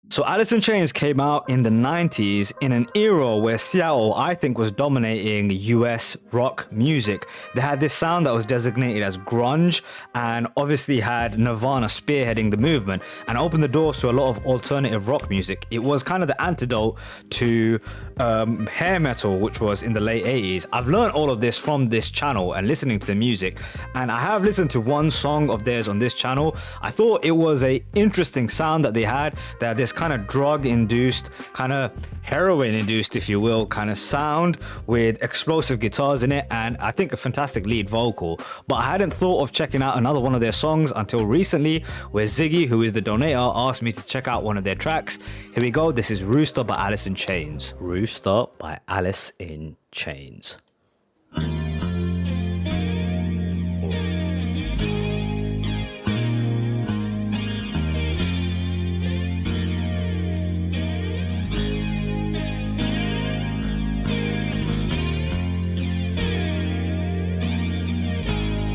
So Alice in Chains came out in the 90s in an era where Seattle, I think, was dominating US rock music. They had this sound that was designated as grunge and obviously had Nirvana spearheading the movement and opened the doors to a lot of alternative rock music. It was kind of the antidote to hair metal, which was in the late 80s. I've learned all of this from this channel and listening to the music, and I have listened to one song of theirs on this channel. I thought it was a interesting sound that they had, that this kind of drug-induced, kind of heroin-induced, if you will, kind of sound with explosive guitars in it, and I think a fantastic lead vocal. But I hadn't thought of checking out another one of their songs until recently, where Ziggy, who is the donator, asked me to check out one of their tracks. Here we go. This is Rooster by Alice in Chains. Rooster by Alice in Chains.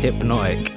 Hypnotic.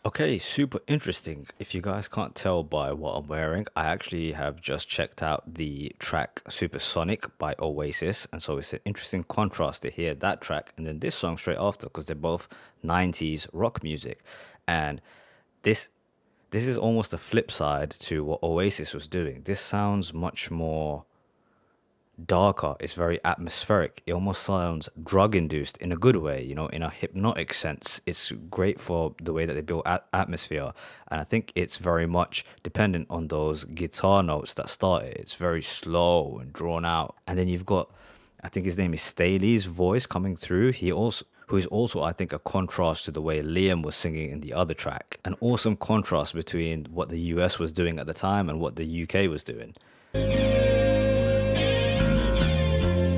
Okay, super interesting. If you guys can't tell by what I'm wearing, I actually have just checked out the track Supersonic by Oasis, and so it's an interesting contrast to hear that track and then this song straight after, because they're both 90s rock music. And this is almost a flip side to what Oasis was doing. This sounds much more darker. It's very atmospheric. It almost sounds drug induced in a good way, you know, in a hypnotic sense. It's great for the way that they build atmosphere, and I think it's very much dependent on those guitar notes that start it. It's very slow and drawn out, and then you've got, I think his name is Staley's voice coming through. Who is also, I think, a contrast to the way Liam was singing in the other track. An awesome contrast between what the US was doing at the time and what the UK was doing.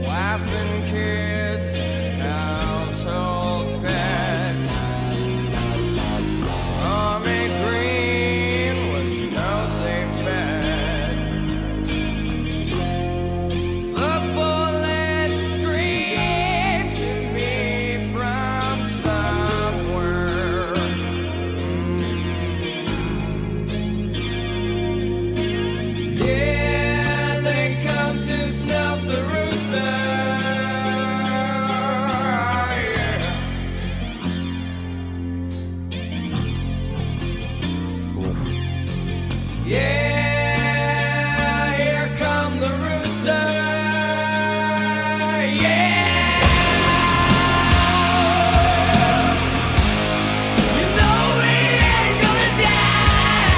Wife and kids, household pet. Army green was no safe bet. The bullets screamed to me from somewhere. Yeah, they come to snuff the rooster. Yeah, here come the rooster. Yeah, you know we ain't gonna die.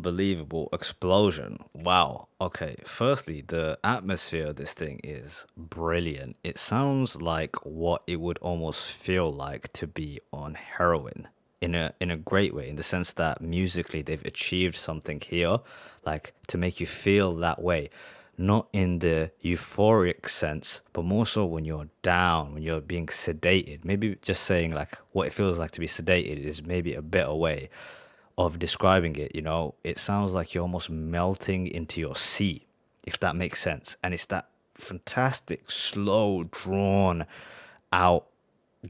unbelievable explosion. Wow. Okay. Firstly, the atmosphere of this thing is brilliant. It sounds like what it would almost feel like to be on heroin in a great way, in the sense that musically they've achieved something here, like to make you feel that way. Not in the euphoric sense, but more so when you're down, when you're being sedated. Maybe just saying like what it feels like to be sedated is maybe a better way of describing it. It sounds like you're almost melting into your seat, if that makes sense. And it's that fantastic, slow, drawn out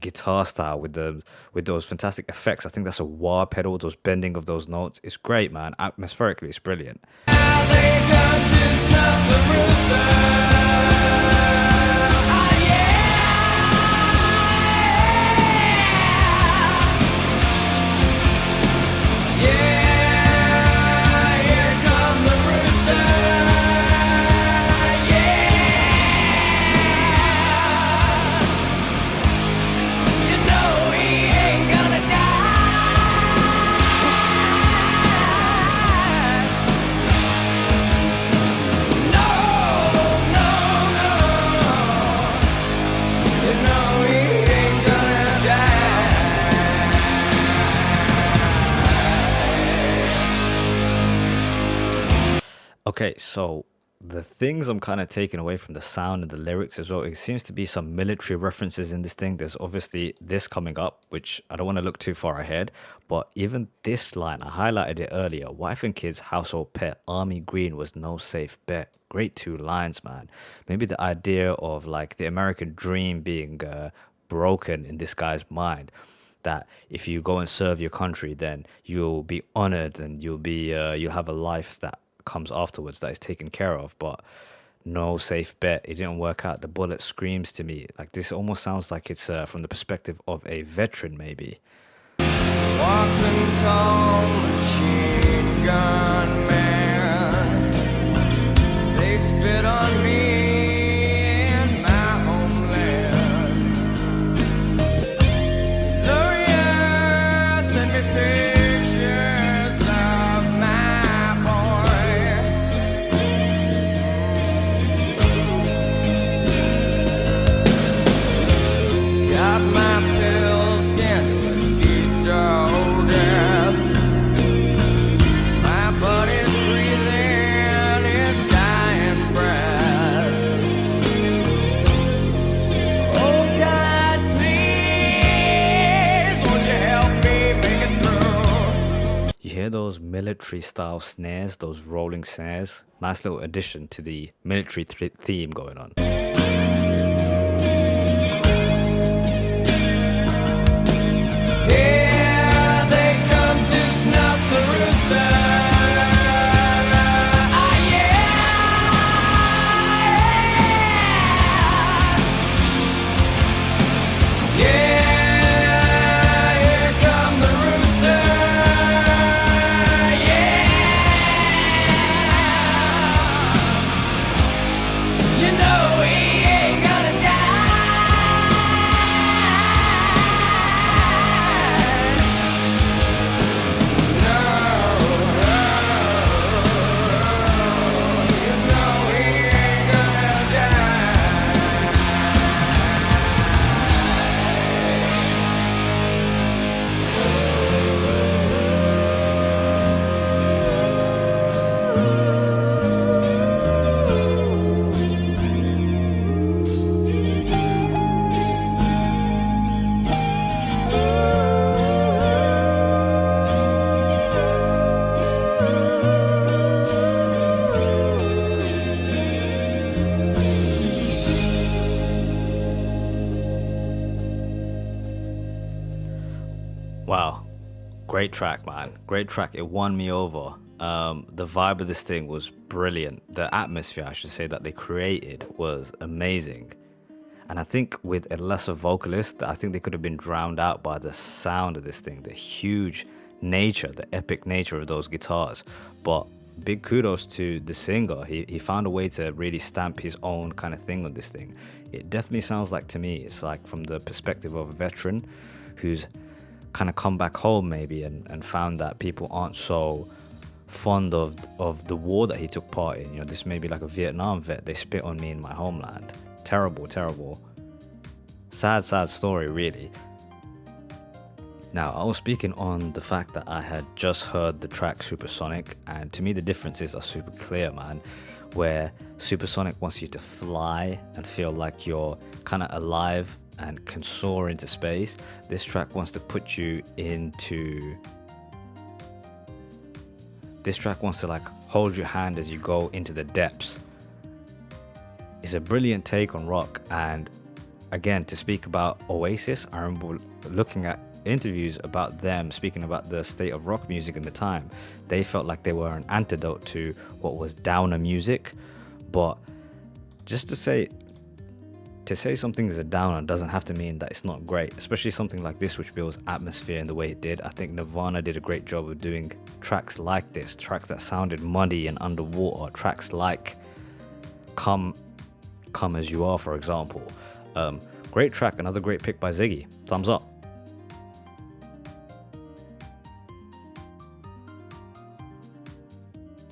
guitar style with those fantastic effects. I think that's a wah pedal, those bending of those notes. It's great, man. Atmospherically, it's brilliant. Now they come to snuff the rooster. Oh, yeah. Yeah, here come the rooster. Yeah, you know he ain't gonna die. No, no, no. You know he ain't gonna die. Okay, so the things I'm kind of taking away from the sound and the lyrics as well, it seems to be some military references in this thing. There's obviously this coming up, which I don't want to look too far ahead, but even this line, I highlighted it earlier. Wife and kids, household pet, army green was no safe bet. Great two lines, man. Maybe the idea of like the American dream being broken in this guy's mind, that if you go and serve your country, then you'll be honored and you'll have a life that comes afterwards that is taken care of. But no safe bet, it didn't work out. The bullet screams to me like this. Almost sounds like it's from the perspective of a veteran, maybe. Walking tall machine gun man. They spit on me in my homeland. Lawyer sent me pictures of my boy. Got my pills against mosquito death. My buddy's breathing his dying breath. Oh God, please, won't you help me make it through? You hear those military style snares, those rolling snares? Nice little addition to the military theme going on. Here they come to snuff the rooster. Ah, yeah. Yeah, here come the rooster. Yeah. You know he ain't gonna die. Wow, great track, man. Great track. It won me over. The vibe of this thing was brilliant. The atmosphere, I should say, that they created was amazing. And I think with a lesser vocalist, I think they could have been drowned out by the sound of this thing, the huge nature, the epic nature of those guitars. But big kudos to the singer. He found a way to really stamp his own kind of thing on this thing. It definitely sounds like, to me, it's like from the perspective of a veteran who's kind of come back home maybe and found that people aren't so fond of the war that he took part in. You know, this may be like a Vietnam vet. They spit on me in my homeland. Terrible, terrible. Sad, sad story, really. Now, I was speaking on the fact that I had just heard the track Supersonic, and to me the differences are super clear, man. Where Supersonic wants you to fly and feel like you're kind of alive and can soar into space. This track wants to put you into... This track wants to like hold your hand as you go into the depths. It's a brilliant take on rock, and again, to speak about Oasis, I remember looking at interviews about them speaking about the state of rock music in the time. They felt like they were an antidote to what was downer music. But just to say something is a downer doesn't have to mean that it's not great, especially something like this which builds atmosphere in the way it did. I think Nirvana did a great job of doing tracks like this, tracks that sounded muddy and underwater, tracks like Come As You Are, for example. Great track, another great pick by Ziggy. Thumbs up.